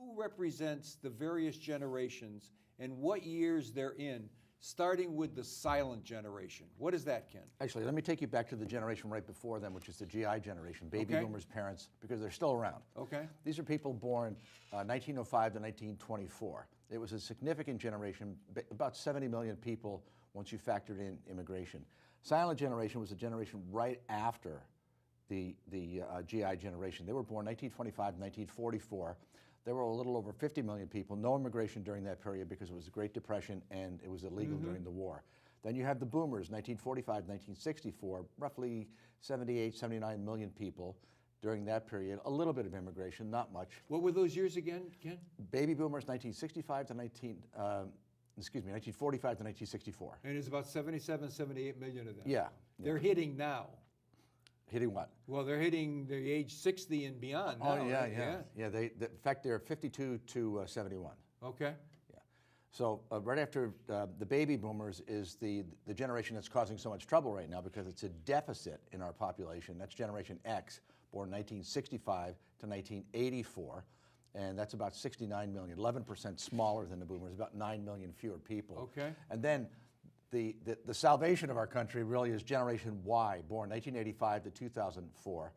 Who represents the various generations and what years they're in, starting with the silent generation? What is that, Ken? Actually, let me take you back to the generation right before them, which is the GI generation, baby boomers' parents, because they're still around. Okay. These are people born 1905 to 1924. It was a significant generation, about 70 million people once you factored in immigration. Silent generation was a generation right after the GI generation. They were born 1925 to 1944. There were a little over 50 million people, no immigration during that period because it was the Great Depression and it was illegal during the war. Then you have the boomers, 1945 to 1964, roughly 78, 79 million people during that period. A little bit of immigration, not much. What were those years again, Ken? Baby boomers, 1965 to 1945 to 1964. And it's about 77, 78 million of them. Yeah. They're hitting now. Hitting what? Well, they're hitting the age 60 and beyond now. Oh, yeah. In fact, they're 52 to 71. Okay. Yeah. So right after the baby boomers is the generation that's causing so much trouble right now because it's a deficit in our population. That's Generation X, born 1965 to 1984. And that's about 69 million, 11% smaller than the boomers, about 9 million fewer people. Okay. And then the salvation of our country really is Generation Y, born 1985 to 2004.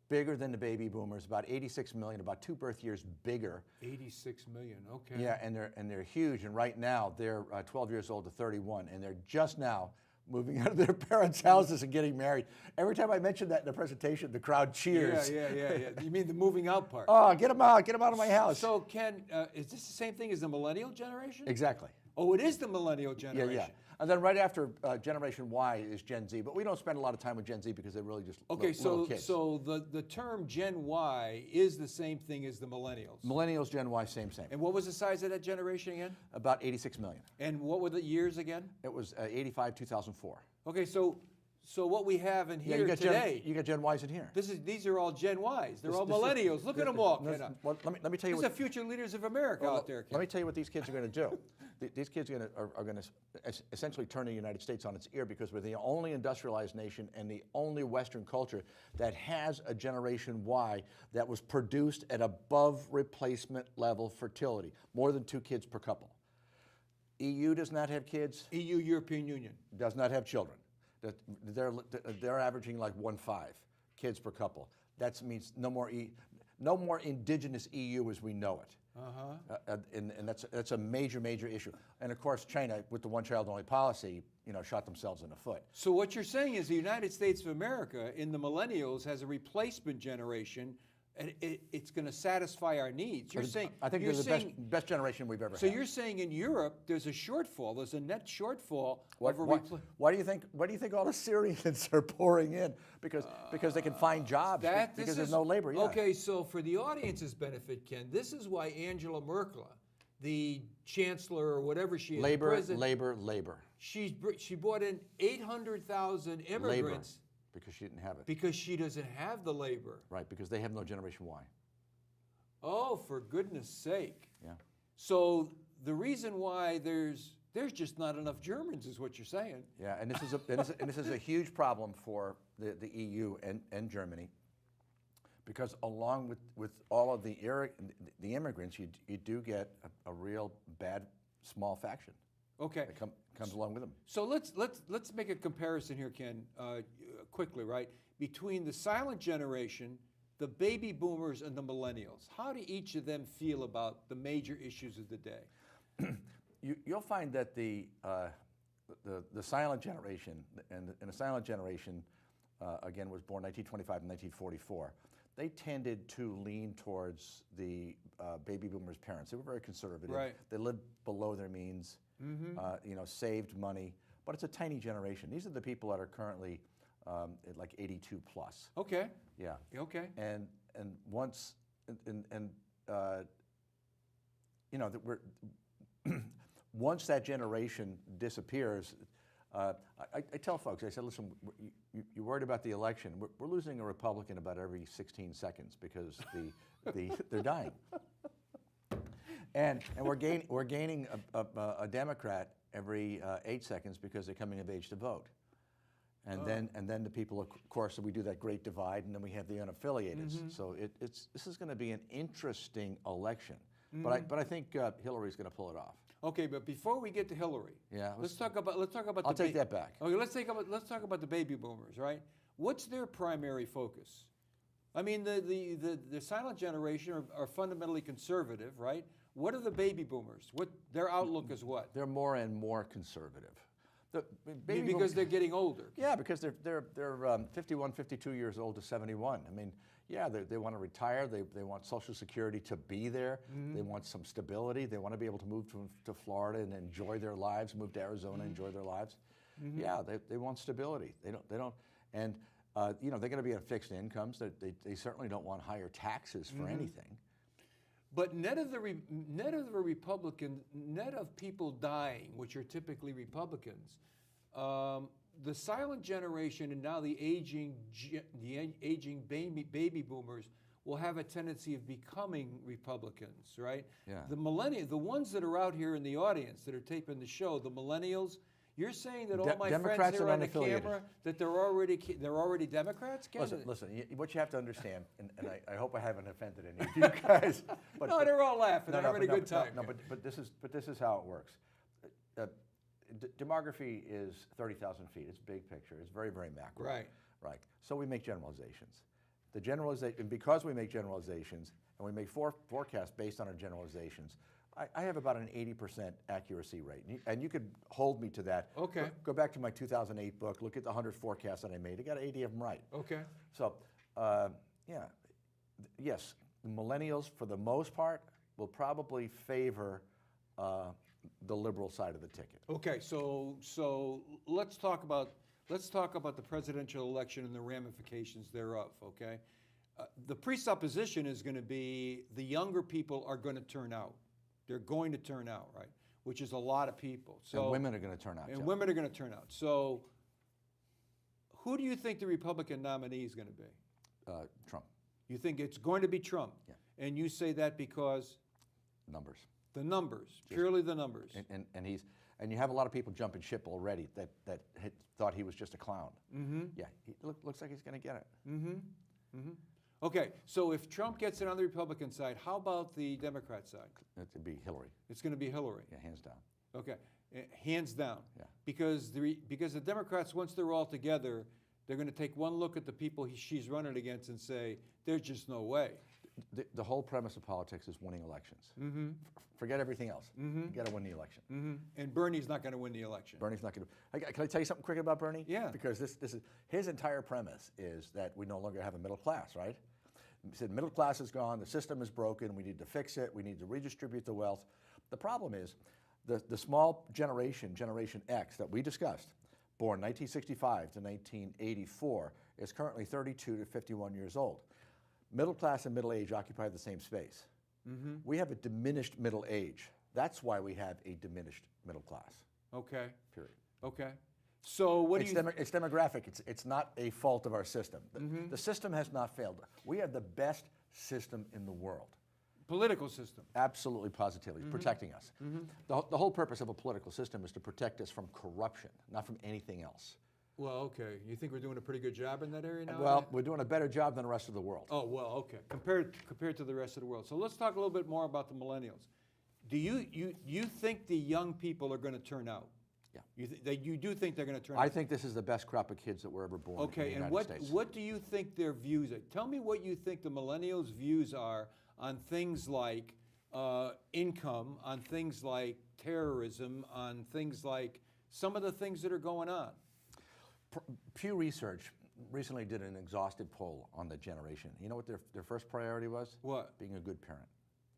Bigger than the baby boomers, about 86 million, about 2 birth years bigger. 86 million, okay. Yeah, and they're huge. And right now they're 12 years old to 31, and they're just now moving out of their parents' houses and getting married. Every time I mention that in the presentation, the crowd cheers. Yeah. You mean the moving out part? Oh, get them out of my house. So, Ken, is this the same thing as the millennial generation? Exactly. Oh, it is the millennial generation. Yeah. And then right after Generation Y is Gen Z, but we don't spend a lot of time with Gen Z because they're really just little kids. So the term Gen Y is the same thing as the millennials. Millennials, Gen Y, same. And what was the size of that generation again? About 86 million. And what were the years again? It was 85, 2004. Okay, so what we have in here today. You got Gen Ys in here. These are all Gen Ys. They're all millennials. Look at them all. Let me tell you. These are future leaders of America out there, Ken. Let me tell you what these kids are going to do. These kids are going to essentially turn the United States on its ear because we're the only industrialized nation and the only Western culture that has a Generation Y that was produced at above replacement level fertility, more than 2 kids per couple. EU does not have kids. EU, European Union. Does not have children. They're averaging like 1.5 kids per couple. That means no more indigenous EU as we know it. And that's a major issue. And of course, China, with the one-child-only policy, shot themselves in the foot. So what you're saying is the United States of America in the millennials has a replacement generation. And it's going to satisfy our needs. I think they're the best generation we've ever had. So you're saying in Europe there's a shortfall, there's a net shortfall. Why do you think all the Syrians are pouring in? Because they can find jobs because there's no labor. Yeah. Okay, so for the audience's benefit, Ken, this is why Angela Merkel, the chancellor or whatever she is, labor. She brought in 800,000 immigrants. Labor. Because she didn't have it. Because she doesn't have the labor. Right, because they have no Generation Y. Oh, for goodness sake. Yeah. So the reason why there's just not enough Germans is what you're saying. Yeah, and this is a huge problem for the EU and Germany, because along with all of the immigrants, you do get a real bad small faction. Okay. That comes along with them. So let's make a comparison here, Ken, quickly, right? Between the silent generation, the baby boomers, and the millennials. How do each of them feel about the major issues of the day? You'll find that the silent generation, and the silent generation, again, was born 1925 and 1944. They tended to lean towards the baby boomers' parents. They were very conservative. Right. They lived below their means. Saved money, but it's a tiny generation. These are the people that are currently at like 82 plus. Okay. Yeah. Okay. And once once that generation disappears, I tell folks, I said, listen, you're worried about the election. We're losing a Republican about every 16 seconds because they're dying. And we're gaining a Democrat every 8 seconds because they're coming of age to vote. And then the people, of course, we do that great divide, and then we have the unaffiliated. So this is going to be an interesting election. But I think Hillary's going to pull it off. Okay, but before we get to Hillary, Yeah, let's talk about I'll take that back. Okay, let's talk about the baby boomers, right? What's their primary focus? I mean, the silent generation are fundamentally conservative, right? What are the baby boomers? What their outlook is? What? They're more and more conservative. Because they're getting older. Yeah, because they're 51, 52 years old to 71. I mean, yeah, they want to retire. They want Social Security to be there. They want some stability. They want to be able to move to Florida and enjoy their lives. Move to Arizona, enjoy their lives. Yeah, they want stability. They don't. And you know, they're going to be on fixed incomes. They certainly don't want higher taxes for anything. But net of people dying, which are typically Republicans, the silent generation and now the aging baby boomers will have a tendency of becoming Republicans, right? Yeah. The ones that are out here in the audience that are taping the show, the millennials. You're saying that all my Democrats friends here and on the unaffiliated. camera that they're already Democrats? Listen. What you have to understand, and I hope I haven't offended any of you guys. But, no, they're all laughing. They're having a good time. But this is how it works. Demography is 30,000 feet. It's big picture. It's very, very macro. Right. So we make generalizations. Because we make generalizations and we make forecasts based on our generalizations, I have about an 80% accuracy rate, and you could hold me to that. Okay. Go back to my 2008 book. Look at the 100 forecasts that I made. I got 80 of them right. Okay. So, yes, the millennials, for the most part, will probably favor the liberal side of the ticket. Okay, so let's talk about the presidential election and the ramifications thereof. Okay, the presupposition is going to be the younger people are going to turn out. They're going to turn out, right? Which is a lot of people. So and women are going to turn out. And women are going to turn out. So, who do you think the Republican nominee is going to be? Trump. You think it's going to be Trump? Yeah. And you say that because numbers. The numbers, purely the numbers. And you have a lot of people jumping ship already that had thought he was just a clown. Yeah, he looks like he's going to get it. Okay, so if Trump gets it on the Republican side, how about the Democrat side? It'd be Hillary. It's going to be Hillary. Yeah, hands down. Okay, hands down. Yeah. Because the Democrats, once they're all together, they're going to take one look at the people she's running against and say, there's just no way. The whole premise of politics is winning elections. Forget everything else. You got to win the election. And Bernie's not going to win the election. Bernie's not going to. Can I tell you something quick about Bernie? Yeah. Because this is his entire premise is that we no longer have a middle class, right? He said middle class is gone. The system is broken. We need to fix it. We need to redistribute the wealth. The problem is the small Generation X that we discussed, born 1965 to 1984, is currently 32 to 51 years old. Middle class and middle age occupy the same space. We have a diminished middle age. That's why we have a diminished middle class. Okay. Period. Okay. So what do you? It's demographic. It's not a fault of our system. The system has not failed. We have the best system in the world. Political system. Absolutely, positively, protecting us. The whole purpose of a political system is to protect us from corruption, not from anything else. Well, okay. You think we're doing a pretty good job in that area now? Well, we're doing a better job than the rest of the world. Oh, well, okay. Compared to the rest of the world. So let's talk a little bit more about the millennials. Do you think the young people are going to turn out? Yeah. You do think they're going to turn out? I think this is the best crop of kids that were ever born in the United States. What do you think their views are? Tell me what you think the millennials' views are on things like income, on things like terrorism, on things like some of the things that are going on. Pew Research recently did an exhaustive poll on the generation. You know what their first priority was? What? Being a good parent.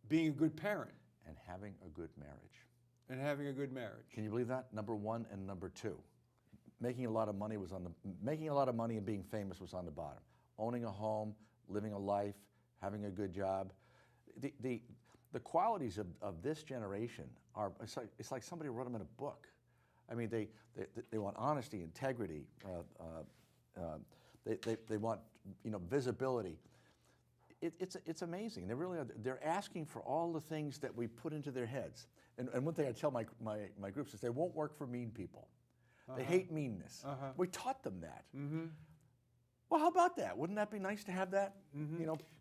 Being a good parent. And having a good marriage. And having a good marriage. Can you believe that? Number one and number two. Making a lot of money and being famous was on the bottom. Owning a home, living a life, having a good job. The qualities of this generation are, it's like somebody wrote them in a book. I mean, they want honesty, integrity. They want visibility. It's amazing. They really are. They're asking for all the things that we put into their heads. And one thing I tell my groups is they won't work for mean people. They hate meanness. We taught them that. Well, how about that? Wouldn't that be nice to have that?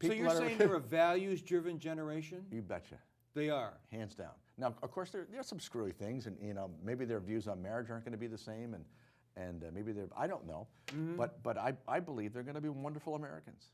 So you're saying they're a values-driven generation? You betcha. They are. Hands down. Now, of course, there are some screwy things, and maybe their views on marriage aren't going to be the same, and maybe they're, I don't know, but I believe they're going to be wonderful Americans.